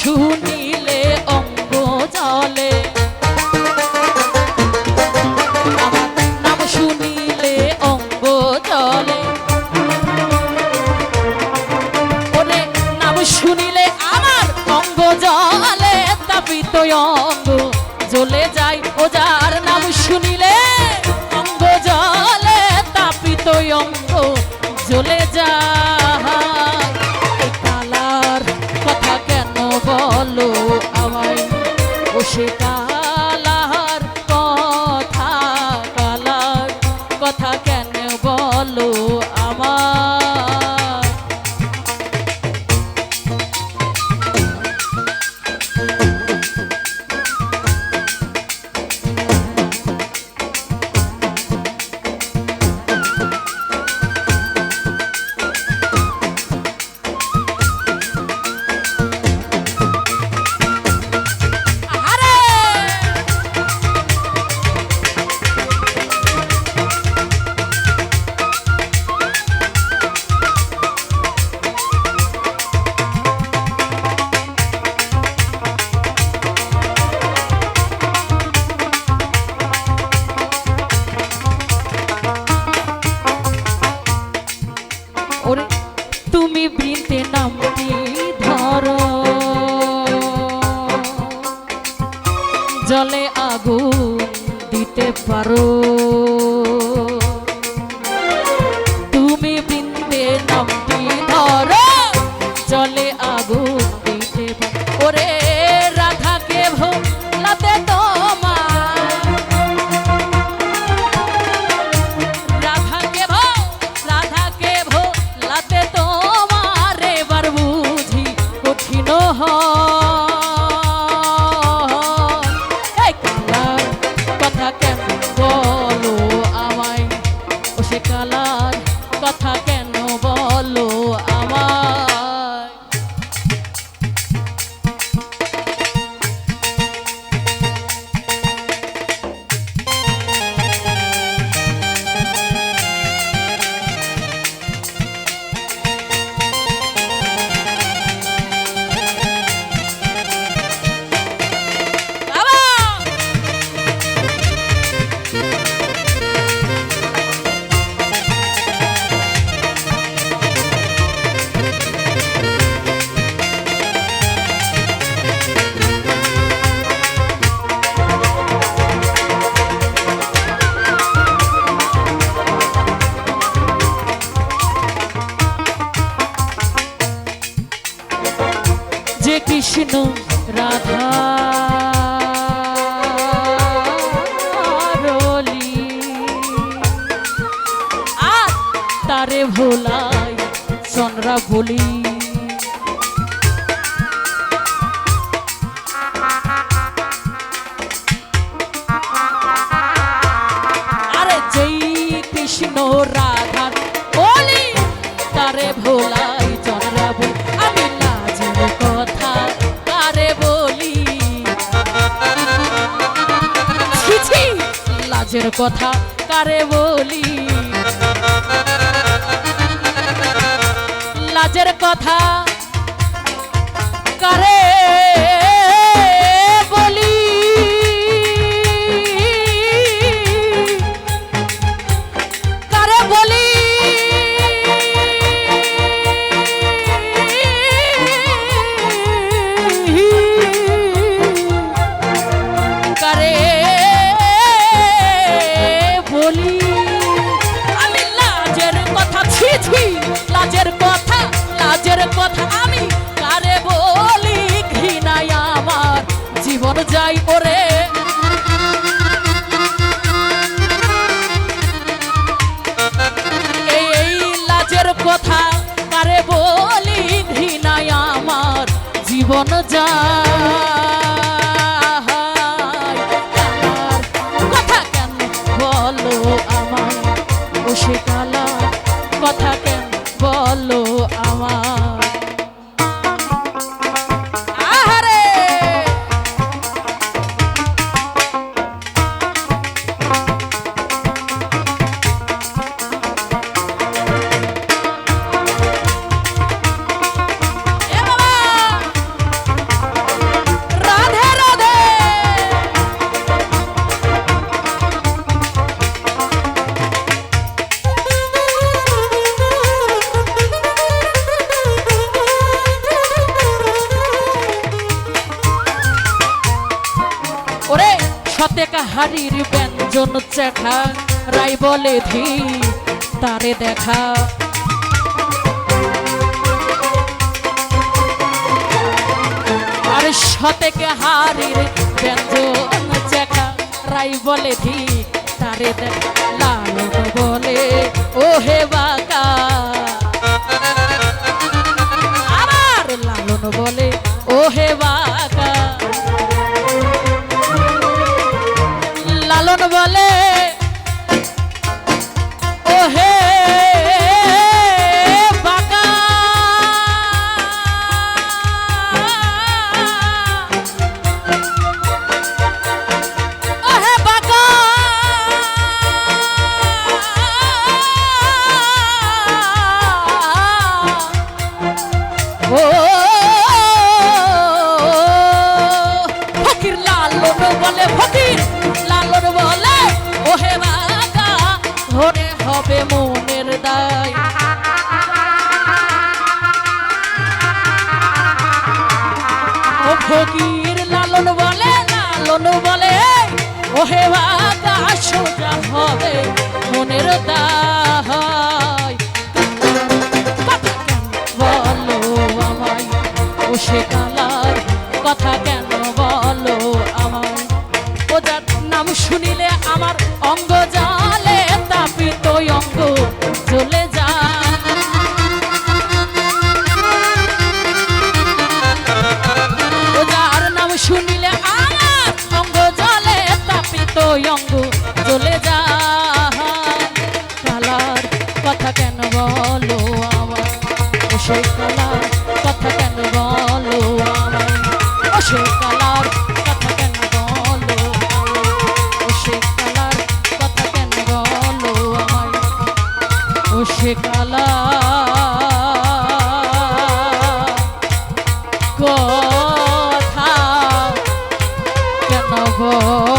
শুনিলে অঙ্গ জলে, আমার নাম শুনিলে অঙ্গ জলে, ওরে নাম শুনিলে আমার অঙ্গ জলে, তাপিত অঙ্গ জ্বলে যায়। ও যার নাম শুনিলে অঙ্গ জলে, তাপিত অঙ্গ জ্বলে যায়। এই কালার কথা কেন বলো আমায়, ও সে কালার কথা, কালার কথা কেন বলো আমায়। ওরে তুমি বৃন্দে নামটি ধরো, জলে আগুন দিতে পারো। তুমি বৃন্দে নামটি ধরো, জলে আগুন দিতে পারো। ওরে রাধাকে ভোলাতে তোমার, রাধাকে ভোলাতে তোমার এবার বুঝি কঠিন হয়। এই কালার কথা কেন বলো আমায়, ও সে কালার কথা কেন বলো আমায়। যে কৃষ্ণ রাধা রলি, আর তারে ভোলাই চন্দ্রা বলি। আরে যেই কৃষ্ণ রাধা বলি, তারে ভোলাই চন্দ্রা বলি। আমি লাজের কথা কারে বলি, ছি লাজের কথা কারে বলি, লাজের কথা কারে বলি, কারে বলি। কারে বলি আমি লাজের কথা, ছি লাজের কথা, লাজের কথা আমি কারে বলি। ঘৃণায় আমার জীবন যাই ওরে, এই লাজের কথা কারে বলি। ঘৃণায় আমার জীবন যায়। কথা কেন বলো আমায়, ও সে কালার কথা কেন বলো আমায়। টেকা হাড়ির ব্যঞ্জন চেখা রাই বলে ধি তারে দেখা আর সতেকে হাড়ির ব্যঞ্জন চেখা রাই বলে ধি তারে দেখা লালন বলে ও হে বাঁকা আমার লালন বলে ও হে বাঁকা লালন বলে ও হে বাঁকা ও হে বাঁকা ও ফকির লালন বলে ফকির লালন বলে ও হে বাঁকা ধরে হবে মনের দায় ও ফকির লালন বলে ও হে বাঁকা সোজা হবে মনের দায় বলো আমায় ও সে কালার কথা কেন বলো আমায় ও যার নাম শুনিলে আমার অঙ্গ জালে তাপিত অঙ্গ চলে যায় ও যার নাম শুনিলে আমার অঙ্গ জালে তাপিত অঙ্গ চলে যায় কালার কথা কেন বলো আমার ও সে কালার কথা কেন বলো আমায় ও সে কালার কথা কেন বলো ও সে কালার কথা কেন বলো আমায় ও সে কালার কথা কেন বলো